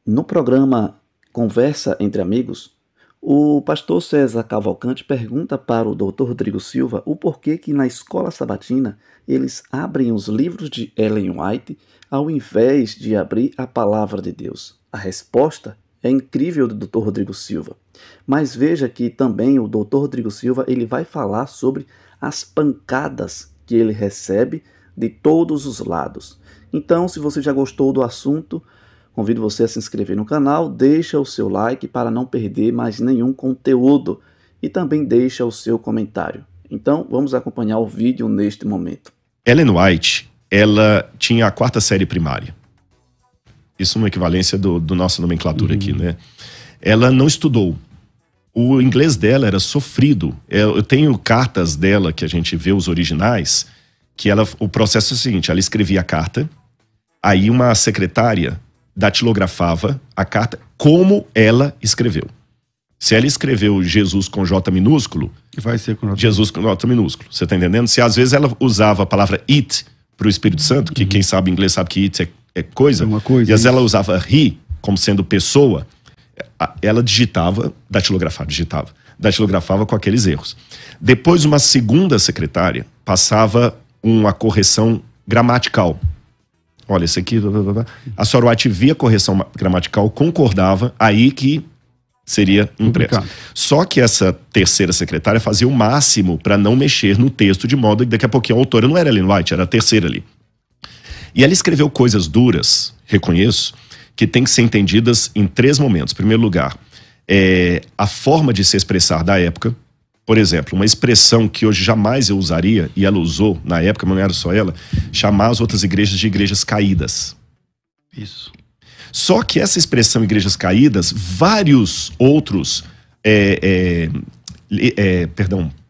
No programa Conversa entre Amigos, o pastor César Cavalcante pergunta para o Dr. Rodrigo Silva o porquê que na escola sabatina eles abrem os livros de Ellen White ao invés de abrir a palavra de Deus. A resposta é incrível do Dr. Rodrigo Silva. Mas veja que também o Dr. Rodrigo Silva ele vai falar sobre as pancadas que ele recebe de todos os lados. Então, se você já gostou do assunto, convido você a se inscrever no canal, deixa o seu like para não perder mais nenhum conteúdo e também deixa o seu comentário. Então, vamos acompanhar o vídeo neste momento. Ellen White, ela tinha a 4ª série primária. Isso é uma equivalência do nossa nomenclatura aqui, né? Ela não estudou. O inglês dela era sofrido. Eu tenho cartas dela, que a gente vê os originais, que o processo é o seguinte, ela escrevia a carta, aí uma secretária datilografava a carta como ela escreveu. Se ela escreveu Jesus com J minúsculo, vai ser com J. Jesus com J minúsculo. Você tá entendendo? Se às vezes ela usava a palavra it para o Espírito Santo, que quem sabe inglês sabe que it é coisa, uma coisa, e às vezes ela usava he como sendo pessoa, ela datilografava com aqueles erros. Depois uma segunda secretária passava uma correção gramatical. Olha, isso aqui... A senhora White via a correção gramatical, concordava, aí que seria impresso. Só que essa terceira secretária fazia o máximo para não mexer no texto, de modo que daqui a pouquinho a autora não era Ellen White, era a terceira ali. E ela escreveu coisas duras, reconheço, que tem que ser entendidas em 3 momentos. Em primeiro lugar, a forma de se expressar da época. Por exemplo, uma expressão que hoje jamais eu usaria, e ela usou na época, mas não era só ela, chamar as outras igrejas de igrejas caídas. Isso. Só que essa expressão igrejas caídas, vários outros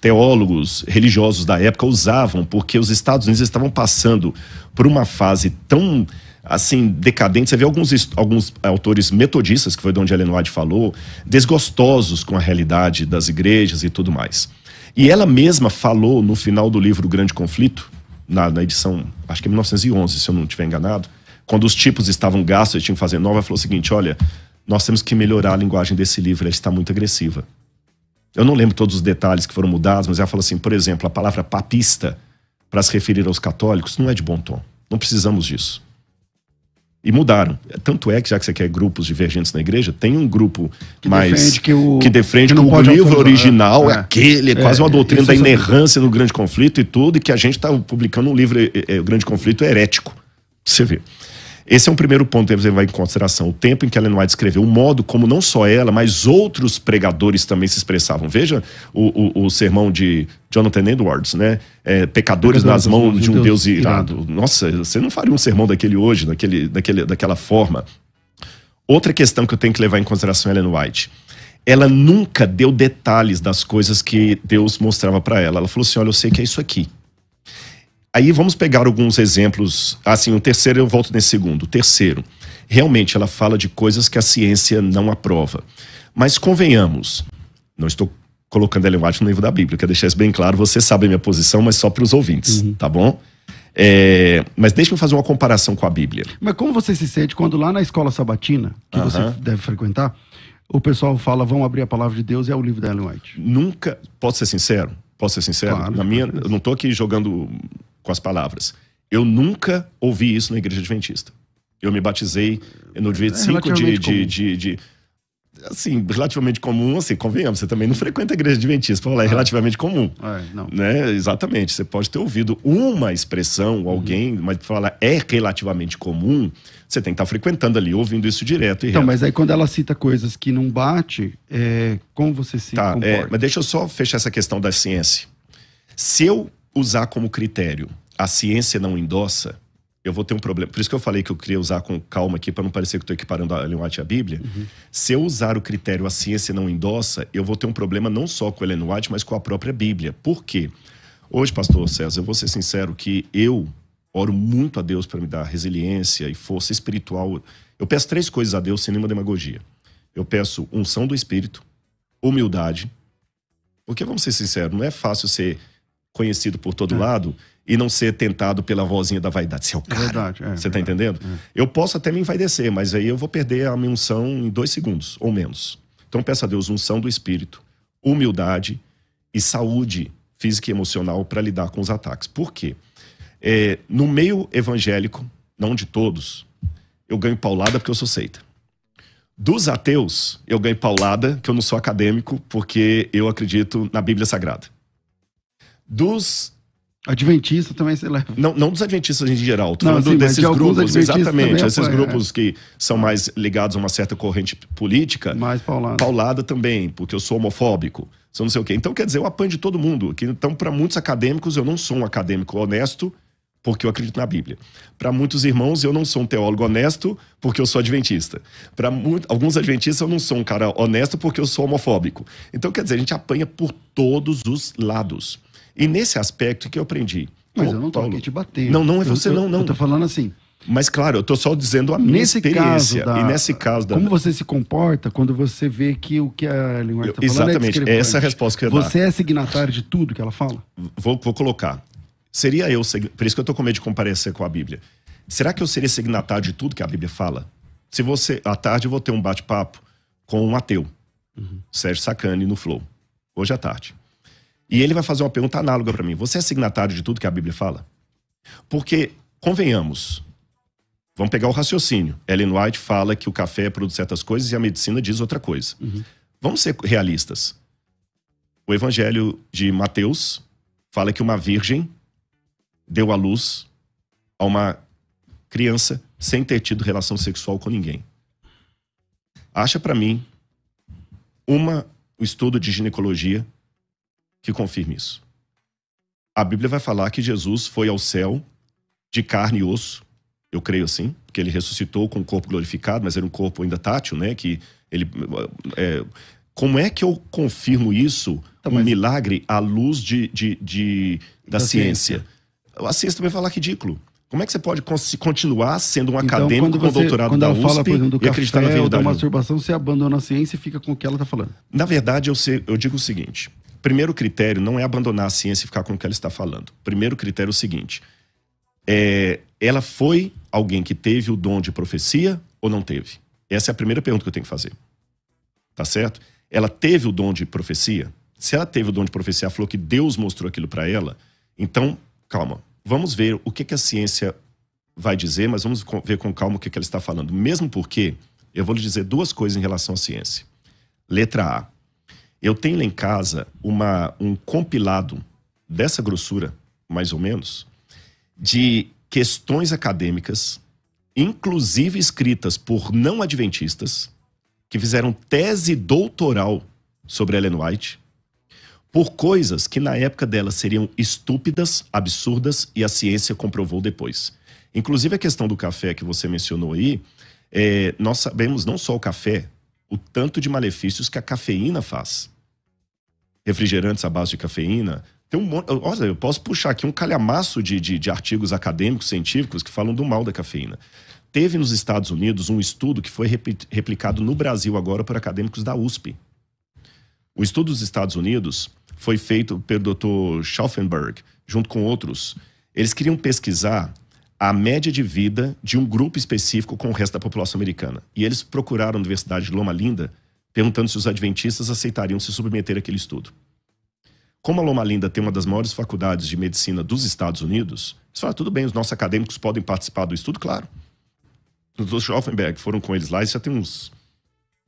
teólogos religiosos da época usavam, porque os Estados Unidos estavam passando por uma fase tão assim, decadente. Você vê alguns autores metodistas, que foi de onde Ellen White falou, desgostosos com a realidade das igrejas e tudo mais. E ela mesma falou no final do livro O Grande Conflito, na edição, acho que é 1911, se eu não estiver enganado, quando os tipos estavam gastos e tinham que fazer nova, ela falou o seguinte: olha, nós temos que melhorar a linguagem desse livro, ela está muito agressiva. Eu não lembro todos os detalhes que foram mudados, mas ela falou assim, por exemplo, a palavra papista, para se referir aos católicos, não é de bom tom. Não precisamos disso. E mudaram. Tanto é que, já que você quer grupos divergentes na igreja, tem um grupo que defende que o livro original é aquele, quase uma doutrina da inerrância no Grande Conflito e tudo, e que a gente está publicando um livro, o Grande Conflito herético. Você vê. Esse é um primeiro ponto que você vai em consideração. O tempo em que Ellen White escreveu, o modo como não só ela, mas outros pregadores também se expressavam. Veja o sermão de Jonathan Edwards, né? Pecadores nas mãos de um Deus irado. Nossa, você não faria um sermão daquele hoje, daquela forma. Outra questão que eu tenho que levar em consideração é Ellen White. Ela nunca deu detalhes das coisas que Deus mostrava para ela. Ela falou assim, olha, eu sei que é isso aqui. Aí vamos pegar alguns exemplos. Assim, o terceiro eu volto nesse segundo. O terceiro, realmente ela fala de coisas que a ciência não aprova. Mas convenhamos, não estou colocando Ellen White no livro da Bíblia, quero deixar isso bem claro, você sabe a minha posição, mas só para os ouvintes, tá bom? Mas deixa eu fazer uma comparação com a Bíblia. Mas como você se sente quando lá na escola sabatina, que você deve frequentar, o pessoal fala, vamos abrir a palavra de Deus e é o livro da Ellen White? Nunca, posso ser sincero? Claro, eu não estou aqui jogando com as palavras. Eu nunca ouvi isso na igreja adventista. Eu me batizei no dia 25 assim, relativamente comum, assim, convenhamos, você também não frequenta a igreja adventista, é relativamente comum. Não. Né? Exatamente, você pode ter ouvido uma expressão, alguém, mas falar é relativamente comum, você tem que estar frequentando ali, ouvindo isso direto e reto. Mas aí quando ela cita coisas que não bate, como você se comporta? Mas deixa eu só fechar essa questão da ciência. Se eu usar como critério a ciência não endossa, eu vou ter um problema. Por isso que eu falei que eu queria usar com calma aqui, para não parecer que eu estou equiparando a Ellen White à Bíblia. Se eu usar o critério a ciência não endossa, eu vou ter um problema não só com a Ellen White, mas com a própria Bíblia. Por quê? Hoje, pastor César, eu vou ser sincero que eu oro muito a Deus para me dar resiliência e força espiritual. Eu peço 3 coisas a Deus sem nenhuma demagogia. Eu peço unção do Espírito, humildade, porque vamos ser sinceros, não é fácil ser conhecido por todo lado e não ser tentado pela vozinha da vaidade. Você é o cara. Verdade, você tá entendendo? Eu posso até me envaidecer, mas aí eu vou perder a minha unção em 2 segundos, ou menos. Então peço a Deus unção do Espírito, humildade e saúde física e emocional para lidar com os ataques. Por quê? No meio evangélico, não de todos, eu ganho paulada porque eu sou seita. Dos ateus, eu ganho paulada, que eu não sou acadêmico, porque eu acredito na Bíblia Sagrada. Dos adventista também você leva. Não dos adventistas em geral, tô não, falando sim, desses grupos, exatamente, esses apoia, grupos que são mais ligados a uma certa corrente política. Mais paulada. Paulada também, porque eu sou homofóbico, sou não sei o quê. Então, quer dizer, eu apanho de todo mundo. Então, para muitos acadêmicos, eu não sou um acadêmico honesto, porque eu acredito na Bíblia. Para muitos irmãos, eu não sou um teólogo honesto, porque eu sou adventista. Para alguns adventistas, eu não sou um cara honesto, porque eu sou homofóbico. Então, quer dizer, a gente apanha por todos os lados. E nesse aspecto que eu aprendi. Mas eu não tô aqui te batendo. Não é você, não. Eu tô falando assim. Mas, claro, eu tô só dizendo a minha experiência. E nesse caso... Como você se comporta quando você vê que o que a Ellen White tá falando exatamente, é essa é a resposta que eu ia dar. Você é signatário de tudo que ela fala? Vou colocar. Seria eu, por isso que eu tô com medo de comparecer com a Bíblia. Será que eu seria signatário de tudo que a Bíblia fala? Se você, à tarde eu vou ter um bate-papo com um ateu, Sérgio Sacani, no Flow, hoje à tarde. E ele vai fazer uma pergunta análoga para mim. Você é signatário de tudo que a Bíblia fala? Porque, convenhamos, vamos pegar o raciocínio. Ellen White fala que o café produz certas coisas e a medicina diz outra coisa. Vamos ser realistas. O Evangelho de Mateus fala que uma virgem deu à luz a uma criança sem ter tido relação sexual com ninguém. Acha para mim o estudo de ginecologia que confirme isso. A Bíblia vai falar que Jesus foi ao céu de carne e osso, eu creio assim, porque ele ressuscitou com o corpo glorificado, mas era um corpo ainda tátil, né? Que ele, como é que eu confirmo isso, milagre, à luz da ciência? A ciência também vai falar ridículo. Como é que você pode continuar sendo um acadêmico com doutorado da USP fala, por exemplo, do e acreditar na café ou da verdade? masturbação, você abandona a ciência e fica com o que ela está falando? Na verdade, eu digo o seguinte. Primeiro critério não é abandonar a ciência e ficar com o que ela está falando. Primeiro critério é o seguinte. Ela foi alguém que teve o dom de profecia ou não teve? Essa é a primeira pergunta que eu tenho que fazer. Tá certo? Ela teve o dom de profecia? Se ela teve o dom de profecia, ela falou que Deus mostrou aquilo para ela, então, calma. Vamos ver o que a ciência vai dizer, mas vamos ver com calma o que ela está falando. Mesmo porque eu vou lhe dizer 2 coisas em relação à ciência. Letra A. Eu tenho lá em casa um compilado dessa grossura, mais ou menos, de questões acadêmicas, inclusive escritas por não adventistas, que fizeram tese doutoral sobre Ellen White, por coisas que na época delas seriam estúpidas, absurdas, e a ciência comprovou depois. Inclusive a questão do café que você mencionou aí, nós sabemos não só o café, o tanto de malefícios que a cafeína faz. Refrigerantes à base de cafeína. Tem olha, eu posso puxar aqui um calhamaço de artigos acadêmicos, científicos, que falam do mal da cafeína. Teve nos Estados Unidos um estudo que foi replicado no Brasil agora por acadêmicos da USP. O estudo dos Estados Unidos foi feito pelo Dr. Schaufenberg, junto com outros. Eles queriam pesquisar a média de vida de um grupo específico com o resto da população americana. E eles procuraram a Universidade de Loma Linda, perguntando se os adventistas aceitariam se submeter àquele estudo. Como a Loma Linda tem uma das maiores faculdades de medicina dos Estados Unidos, eles falaram, tudo bem, os nossos acadêmicos podem participar do estudo, claro. Os Dr. Schaufenberg foram com eles lá, isso já tem uns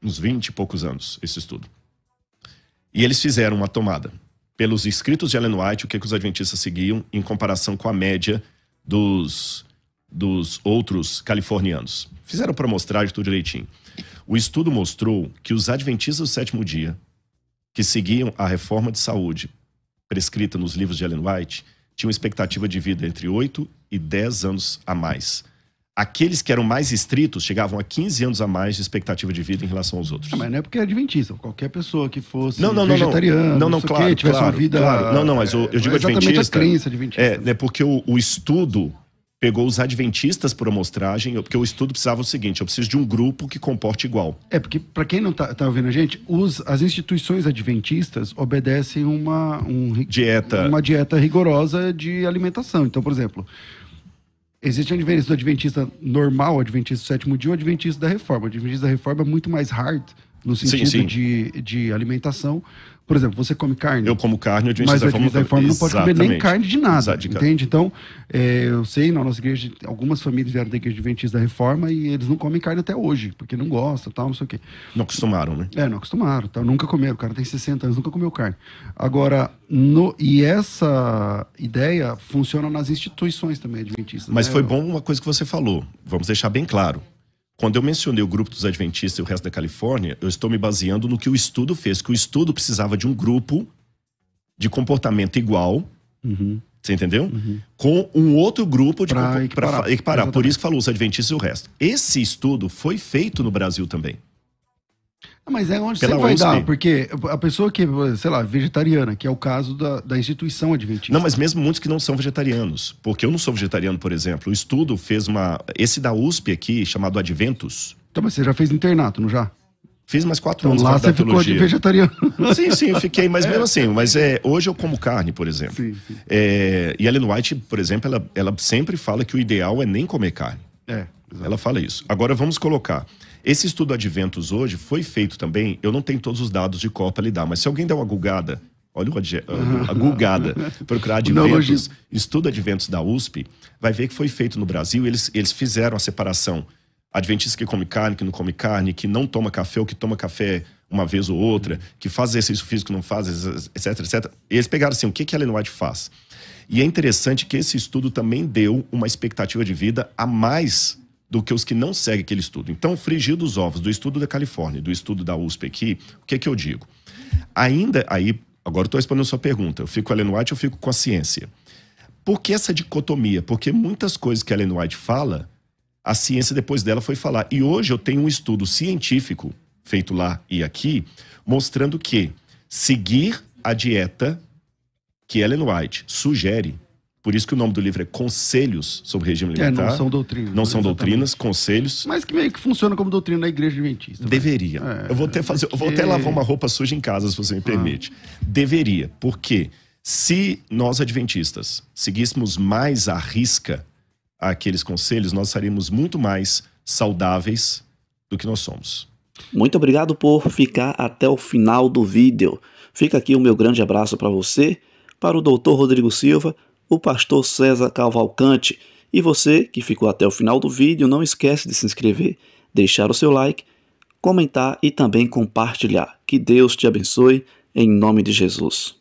20 e poucos anos, esse estudo. E eles fizeram uma tomada. Pelos escritos de Ellen White, o que os adventistas seguiam em comparação com a média dos outros californianos. Fizeram para mostrar de tudo direitinho. O estudo mostrou que os adventistas do 7º dia, que seguiam a reforma de saúde prescrita nos livros de Ellen White, tinham expectativa de vida entre 8 e 10 anos a mais. Aqueles que eram mais estritos chegavam a 15 anos a mais de expectativa de vida em relação aos outros. Mas não é porque é adventista. Qualquer pessoa que fosse vegetariano, claro, tivesse uma vida... Claro. Não, mas eu digo exatamente adventista. A crença adventista. É porque o estudo pegou os adventistas por amostragem, porque o estudo precisava o seguinte: eu preciso de um grupo que comporte igual. Porque para quem não tá ouvindo a gente, as instituições adventistas obedecem uma dieta rigorosa de alimentação. Então, por exemplo, existe o adventista normal, o adventista do sétimo dia, o adventista da reforma. O adventista da reforma é muito mais hard no sentido de alimentação. Por exemplo, você come carne? Eu como carne, o adventista da reforma não pode comer nem carne de nada, entende? Então, eu sei, na nossa igreja, algumas famílias vieram da igreja adventista da reforma e eles não comem carne até hoje, porque não gostam, tal, não sei o quê. Não acostumaram, né? Não acostumaram, tal, nunca comeram. O cara tem 60 anos, nunca comeu carne. Agora, essa ideia funciona nas instituições também adventistas. Mas foi bom uma coisa que você falou, vamos deixar bem claro. Quando eu mencionei o grupo dos adventistas e o resto da Califórnia, eu estou me baseando no que o estudo fez, que o estudo precisava de um grupo de comportamento igual, você entendeu? Com um outro grupo para equiparar. Por isso que falou os adventistas e o resto. Esse estudo foi feito no Brasil também. Mas é onde você vai dar, porque a pessoa que, sei lá, vegetariana, que é o caso da instituição adventista. Não, mas mesmo muitos que não são vegetarianos, porque eu não sou vegetariano, por exemplo. O estudo fez esse da USP aqui, chamado Adventus. Então, mas você já fez internato, não já? Fiz mais 4 anos. Então lá você ficou de vegetariano. Sim, eu fiquei, mas mesmo assim, hoje eu como carne, por exemplo. Sim. E a Ellen White, por exemplo, ela sempre fala que o ideal é nem comer carne. Ela fala isso. Agora vamos colocar. Esse estudo Adventus hoje foi feito também, eu não tenho todos os dados de cor para lhe dar, mas se alguém der uma googada, olha a googada, procurar Adventus, estudo Adventus da USP, vai ver que foi feito no Brasil, eles fizeram a separação. Adventista que come carne, que não come carne, que não toma café ou que toma café uma vez ou outra, que faz exercício físico, não faz, etc, etc. Eles pegaram assim, o que a Ellen White faz? E é interessante que esse estudo também deu uma expectativa de vida a mais do que os que não seguem aquele estudo. Então, o frigir dos ovos do estudo da Califórnia, do estudo da USP aqui, o que eu digo? Agora eu estou respondendo a sua pergunta. Eu fico com a Ellen White, eu fico com a ciência. Por que essa dicotomia? Porque muitas coisas que a Ellen White fala, a ciência depois dela foi falar. E hoje eu tenho um estudo científico, feito lá e aqui, mostrando que seguir a dieta que Ellen White sugere, por isso que o nome do livro é Conselhos sobre Regime Alimentar. Não são doutrinas. Não são doutrinas, conselhos. Mas que meio que funciona como doutrina na igreja adventista. Deveria. Eu vou até lavar uma roupa suja em casa, se você me permite. Deveria, porque se nós adventistas seguíssemos mais à risca aqueles conselhos, nós seríamos muito mais saudáveis do que nós somos. Muito obrigado por ficar até o final do vídeo. Fica aqui o meu grande abraço para você, para o Dr. Rodrigo Silva, o pastor César Cavalcante, e você que ficou até o final do vídeo, não esquece de se inscrever, deixar o seu like, comentar e também compartilhar. Que Deus te abençoe, em nome de Jesus.